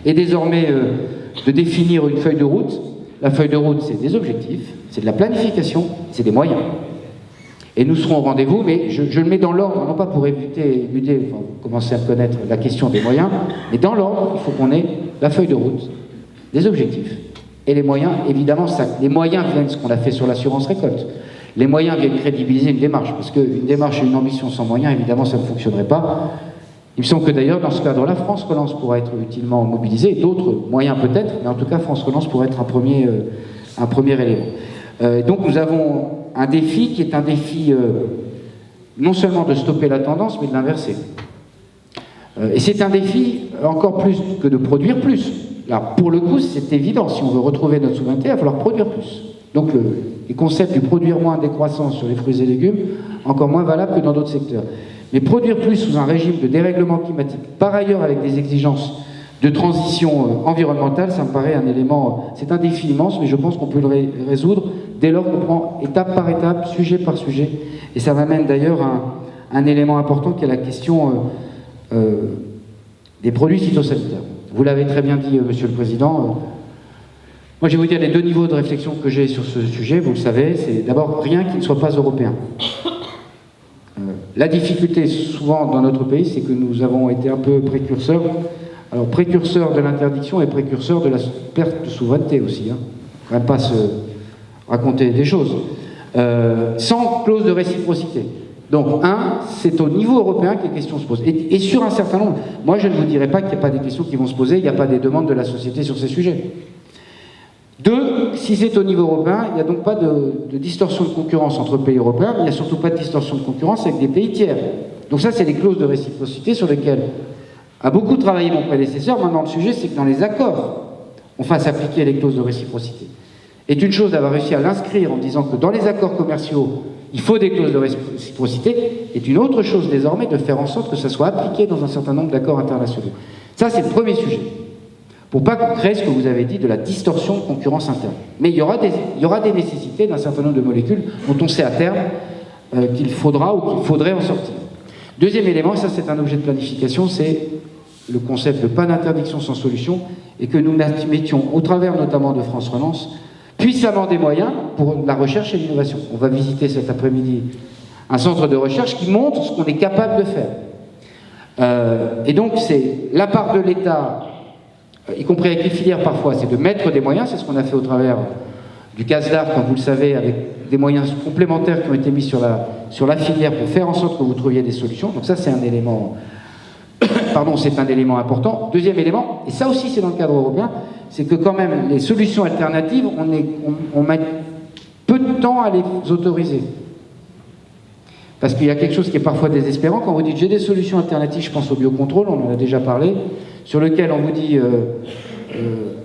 Et désormais, de définir une feuille de route. La feuille de route, c'est des objectifs, c'est de la planification, c'est des moyens. Et nous serons au rendez-vous, mais je le mets dans l'ordre, non pas pour éviter, enfin, commencer à connaître la question des moyens, mais dans l'ordre, il faut qu'on ait la feuille de route, des objectifs. Et les moyens, évidemment, les moyens viennent ce qu'on a fait sur l'assurance récolte. Les moyens viennent crédibiliser une démarche, parce qu'une démarche et une ambition sans moyens, évidemment, ça ne fonctionnerait pas. Il me semble que d'ailleurs, dans ce cadre-là, France Relance pourra être utilement mobilisée, d'autres moyens peut-être, mais en tout cas, France Relance pourrait être un premier élément. Donc nous avons un défi qui est un défi non seulement de stopper la tendance, mais de l'inverser. Et c'est un défi encore plus que de produire plus. Alors, pour le coup, c'est évident, si on veut retrouver notre souveraineté, il va falloir produire plus. Donc les concepts du produire moins décroissance sur les fruits et légumes, encore moins valables que dans d'autres secteurs. Mais produire plus sous un régime de dérèglement climatique, par ailleurs avec des exigences de transition environnementale, ça me paraît un élément, c'est un défi immense, mais je pense qu'on peut le résoudre dès lors qu'on prend étape par étape, sujet par sujet. Et ça m'amène d'ailleurs à un élément important qui est la question des produits phytosanitaires. Vous l'avez très bien dit, Monsieur le Président. Moi, je vais vous dire les deux niveaux de réflexion que j'ai sur ce sujet, vous le savez, c'est d'abord rien qui ne soit pas européen. La difficulté, souvent, dans notre pays, c'est que nous avons été un peu précurseurs. Alors, précurseurs de l'interdiction et précurseurs de la perte de souveraineté aussi. Hein. Quand même pas se raconter des choses. Sans clause de réciprocité. Donc, c'est au niveau européen que les questions se posent. Et sur un certain nombre, moi, je ne vous dirais pas qu'il n'y a pas des questions qui vont se poser, il n'y a pas des demandes de la société sur ces sujets. Deux, si c'est au niveau européen, il n'y a donc pas de distorsion de concurrence entre pays européens, il n'y a surtout pas de distorsion de concurrence avec des pays tiers. Donc ça, c'est les clauses de réciprocité sur lesquelles a beaucoup travaillé mon prédécesseur. Maintenant, le sujet, c'est que dans les accords, on fasse appliquer les clauses de réciprocité. Et une chose d'avoir réussi à l'inscrire en disant que dans les accords commerciaux, il faut des clauses de réciprocité, est une autre chose désormais de faire en sorte que ça soit appliqué dans un certain nombre d'accords internationaux. Ça, c'est le premier sujet. Pour pas qu'on crée ce que vous avez dit de la distorsion de concurrence interne. Mais il y aura des nécessités d'un certain nombre de molécules dont on sait à terme qu'il faudra ou qu'il faudrait en sortir. Deuxième élément, et ça c'est un objet de planification, c'est le concept de pas d'interdiction sans solution, et que nous mettions, au travers notamment de France Relance, puissamment des moyens pour la recherche et l'innovation. On va visiter cet après-midi un centre de recherche qui montre ce qu'on est capable de faire. Et donc c'est la part de l'État, y compris avec les filières parfois, c'est de mettre des moyens, c'est ce qu'on a fait au travers du CASDAR, comme vous le savez, avec des moyens complémentaires qui ont été mis sur la filière pour faire en sorte que vous trouviez des solutions. Donc ça, c'est un élément, c'est un élément important. Deuxième élément, et ça aussi c'est dans le cadre européen, c'est que quand même les solutions alternatives, on met peu de temps à les autoriser. Parce qu'il y a quelque chose qui est parfois désespérant quand vous dites j'ai des solutions alternatives, je pense au biocontrôle, on en a déjà parlé, sur lequel on vous dit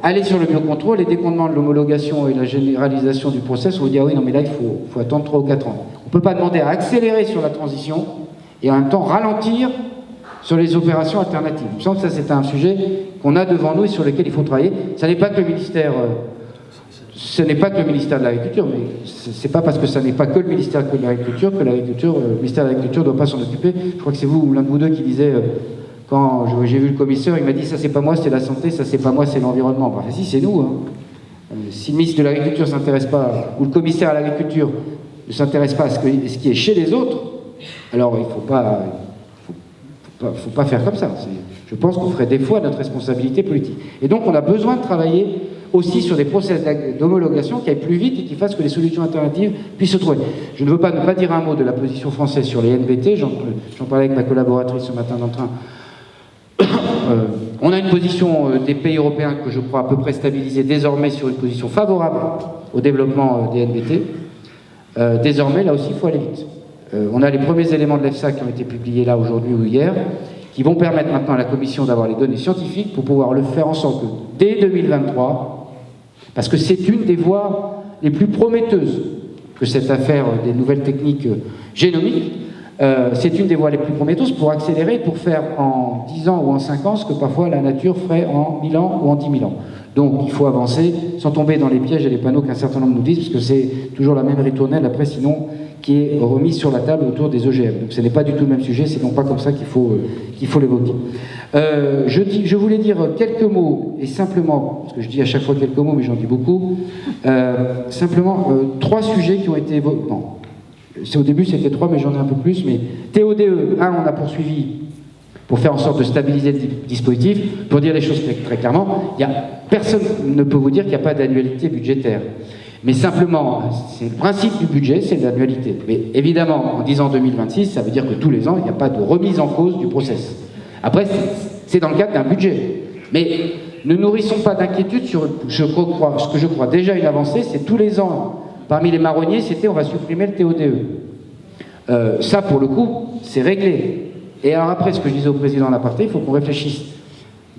allez sur le biocontrôle, et dès qu'on demande l'homologation et la généralisation du process, on vous dit ah oui non mais là il faut attendre 3 ou 4 ans. On ne peut pas demander à accélérer sur la transition et en même temps ralentir sur les opérations alternatives. Je sens que ça c'est un sujet qu'on a devant nous et sur lequel il faut travailler. Ça n'est pas que le ministère... ce n'est pas que le ministère de l'Agriculture, mais c'est pas parce que ça n'est pas que le ministère de l'Agriculture que le ministère de l'Agriculture ne doit pas s'en occuper. Je crois que c'est vous ou l'un de vous deux qui disait, quand j'ai vu le commissaire, il m'a dit ça c'est pas moi, c'est la santé, ça c'est pas moi, c'est l'environnement. Enfin, si, c'est nous. Hein. Si le ministre de l'Agriculture ne s'intéresse pas, ou le commissaire à l'Agriculture ne s'intéresse pas à ce qui est chez les autres, alors il faut pas faire comme ça. Je pense qu'on ferait défaut à notre responsabilité politique. Et donc on a besoin de travailler aussi sur des process d'homologation qui aillent plus vite et qui fassent que les solutions alternatives puissent se trouver. Je ne veux pas ne pas dire un mot de la position française sur les NBT, j'en parlais avec ma collaboratrice ce matin dans le train. On a une position des pays européens que je crois à peu près stabilisée désormais sur une position favorable au développement des NBT. Désormais, là aussi, il faut aller vite. On a les premiers éléments de l'EFSA qui ont été publiés là aujourd'hui ou hier, qui vont permettre maintenant à la Commission d'avoir les données scientifiques pour pouvoir le faire en sorte que dès 2023, parce que c'est une des voies les plus prometteuses que cette affaire des nouvelles techniques génomiques, c'est une des voies les plus prometteuses pour accélérer, pour faire en 10 ans ou en 5 ans ce que parfois la nature ferait en 1000 ans ou en 10 000 ans. Donc il faut avancer sans tomber dans les pièges et les panneaux qu'un certain nombre nous disent, parce que c'est toujours la même ritournelle après, sinon qui est remise sur la table autour des OGM. Donc ce n'est pas du tout le même sujet, c'est donc pas comme ça qu'il faut l'évoquer. Je voulais dire quelques mots, et simplement, parce que je dis à chaque fois quelques mots, mais j'en dis beaucoup, simplement 3 sujets qui ont été évoqués. Non, au début c'était 3, mais j'en ai un peu plus, mais TODE, on a poursuivi pour faire en sorte de stabiliser le dispositif. Pour dire les choses très clairement, personne ne peut vous dire qu'il n'y a pas d'annualité budgétaire. Mais simplement, c'est le principe du budget, c'est l'annualité. Mais évidemment, en disant 2026, ça veut dire que tous les ans, il n'y a pas de remise en cause du process. Après, c'est dans le cadre d'un budget. Mais ne nourrissons pas d'inquiétude sur ce que je crois déjà une avancée, c'est tous les ans, parmi les marronniers, c'était on va supprimer le TODE. Ça, pour le coup, c'est réglé. Et alors après, ce que je disais au président Laparté, il faut qu'on réfléchisse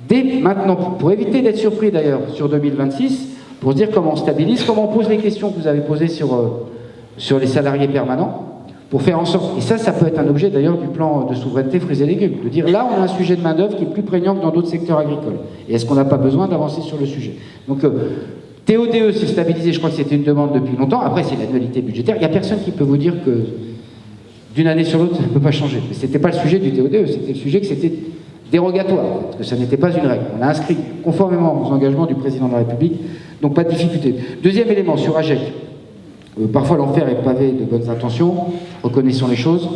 dès maintenant, pour éviter d'être surpris d'ailleurs sur 2026, pour dire comment on stabilise, comment on pose les questions que vous avez posées sur les salariés permanents, pour faire en sorte, et ça peut être un objet d'ailleurs du plan de souveraineté fruits et légumes, de dire là on a un sujet de main-d'œuvre qui est plus prégnant que dans d'autres secteurs agricoles. Et est-ce qu'on n'a pas besoin d'avancer sur le sujet? Donc TODE, c'est stabilisé, je crois que c'était une demande depuis longtemps. Après, c'est l'annualité budgétaire. Il n'y a personne qui peut vous dire que d'une année sur l'autre, ça ne peut pas changer. Mais ce n'était pas le sujet du TODE, c'était le sujet que c'était dérogatoire, parce que ça n'était pas une règle. On l'a inscrit conformément aux engagements du président de la République, donc pas de difficulté. Deuxième élément, sur AGEC. Parfois l'enfer est pavé de bonnes intentions, reconnaissons les choses.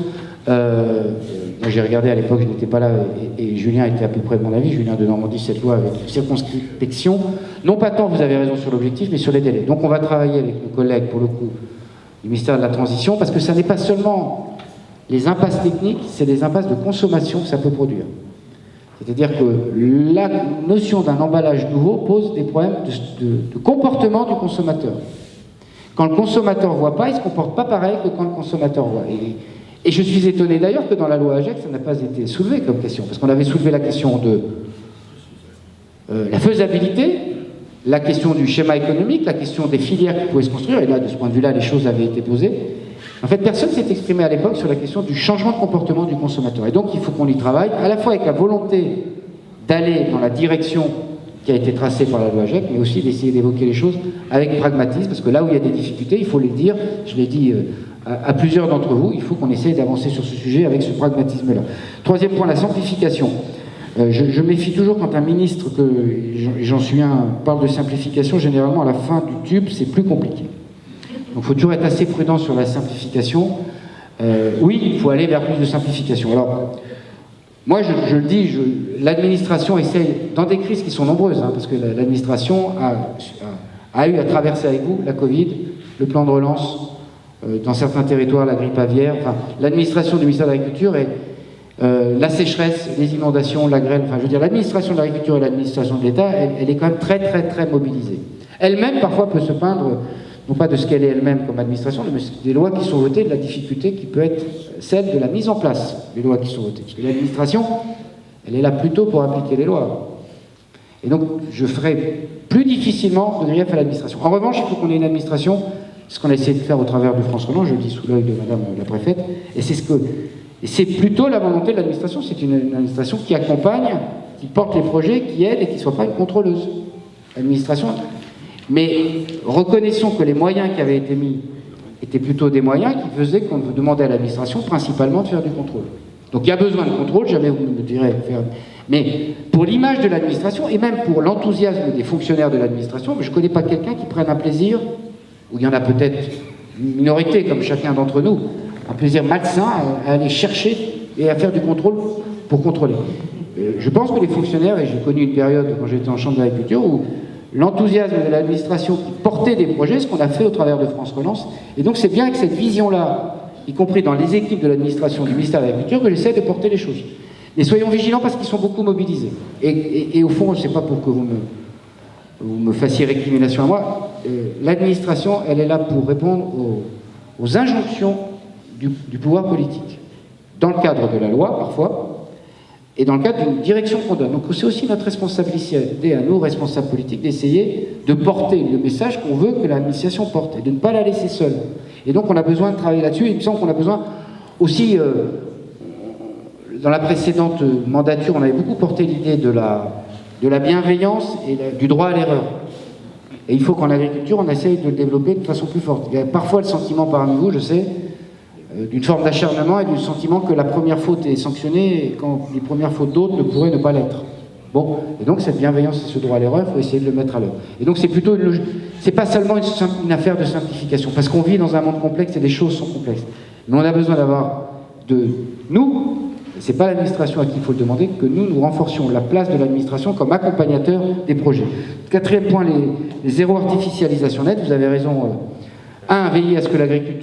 Moi j'ai regardé à l'époque, je n'étais pas là, et Julien était à peu près de mon avis, Julien de Normandie, cette loi avec circonspection. Non pas tant, vous avez raison sur l'objectif, mais sur les délais. Donc on va travailler avec nos collègues, pour le coup, du ministère de la Transition, parce que ça n'est pas seulement les impasses techniques, c'est les impasses de consommation que ça peut produire. C'est-à-dire que la notion d'un emballage nouveau pose des problèmes de comportement du consommateur. Quand le consommateur ne voit pas, il ne se comporte pas pareil que quand le consommateur voit. Et je suis étonné d'ailleurs que dans la loi AGEC, ça n'a pas été soulevé comme question. Parce qu'on avait soulevé la question de la faisabilité, la question du schéma économique, la question des filières qui pouvaient se construire. Et là, de ce point de vue-là, les choses avaient été posées. En fait, personne ne s'est exprimé à l'époque sur la question du changement de comportement du consommateur. Et donc, il faut qu'on y travaille, à la fois avec la volonté d'aller dans la direction qui a été tracée par la loi AGEC, mais aussi d'essayer d'évoquer les choses avec pragmatisme, parce que là où il y a des difficultés, il faut les dire, je l'ai dit à plusieurs d'entre vous, il faut qu'on essaye d'avancer sur ce sujet avec ce pragmatisme-là. Troisième point, la simplification. Je méfie toujours quand un ministre, que j'en suis un, parle de simplification, généralement à la fin du tube, c'est plus compliqué. Donc il faut toujours être assez prudent sur la simplification. Oui, il faut aller vers plus de simplification. Alors, moi je le dis, l'administration essaye, dans des crises qui sont nombreuses, parce que l'administration a eu à traverser avec vous la Covid, le plan de relance, dans certains territoires la grippe aviaire, l'administration du ministère de l'Agriculture et la sécheresse, les inondations, la grêle, je veux dire l'administration de l'agriculture et l'administration de l'État, elle est quand même très très très mobilisée. Elle-même parfois peut se plaindre, non pas de ce qu'elle est elle-même comme administration, mais des lois qui sont votées, de la difficulté qui peut être celle de la mise en place des lois qui sont votées. Parce que l'administration, elle est là plutôt pour appliquer les lois. Et donc, je ferai plus difficilement de grief à l'administration. En revanche, il faut qu'on ait une administration, ce qu'on a essayé de faire au travers de France Relance, je le dis sous l'œil de Madame la Préfète, et c'est plutôt la volonté de l'administration, c'est une administration qui accompagne, qui porte les projets, qui aide et qui ne soit pas une contrôleuse. L'administration... Mais reconnaissons que les moyens qui avaient été mis étaient plutôt des moyens qui faisaient qu'on demandait à l'administration principalement de faire du contrôle. Donc il y a besoin de contrôle, jamais vous me direz faire... Mais pour l'image de l'administration, et même pour l'enthousiasme des fonctionnaires de l'administration, je ne connais pas quelqu'un qui prenne un plaisir, ou il y en a peut-être une minorité comme chacun d'entre nous, un plaisir malsain à aller chercher et à faire du contrôle pour contrôler. Je pense que les fonctionnaires, et j'ai connu une période quand j'étais en chambre d'agriculture, où l'enthousiasme de l'administration qui portait des projets, ce qu'on a fait au travers de France Relance. Et donc c'est bien avec cette vision-là, y compris dans les équipes de l'administration du ministère de l'Agriculture, que j'essaie de porter les choses. Et soyons vigilants parce qu'ils sont beaucoup mobilisés. Et au fond, je ne sais pas pour que vous me fassiez récrimination à moi, l'administration, elle est là pour répondre aux injonctions du pouvoir politique. Dans le cadre de la loi, parfois, et dans le cadre d'une direction qu'on donne. Donc c'est aussi notre responsabilité à nous, responsables politiques, d'essayer de porter le message qu'on veut que l'administration porte, et de ne pas la laisser seule. Et donc on a besoin de travailler là-dessus, et il me semble qu'on a besoin aussi, dans la précédente mandature, on avait beaucoup porté l'idée de la bienveillance et du droit à l'erreur. Et il faut qu'en agriculture, on essaye de le développer de façon plus forte. Il y a parfois le sentiment parmi vous, je sais, d'une forme d'acharnement et du sentiment que la première faute est sanctionnée et quand les premières fautes d'autres ne pourraient ne pas l'être. Bon, et donc cette bienveillance et ce droit à l'erreur, il faut essayer de le mettre à l'œuvre. Et donc c'est plutôt c'est pas seulement une affaire de simplification, parce qu'on vit dans un monde complexe et les choses sont complexes. Mais on a besoin d'avoir de nous, c'est pas l'administration à qui il faut le demander, que nous renforcions la place de l'administration comme accompagnateur des projets. Quatrième point, les zéro artificialisation nette, vous avez raison. Veiller à ce que l'agriculture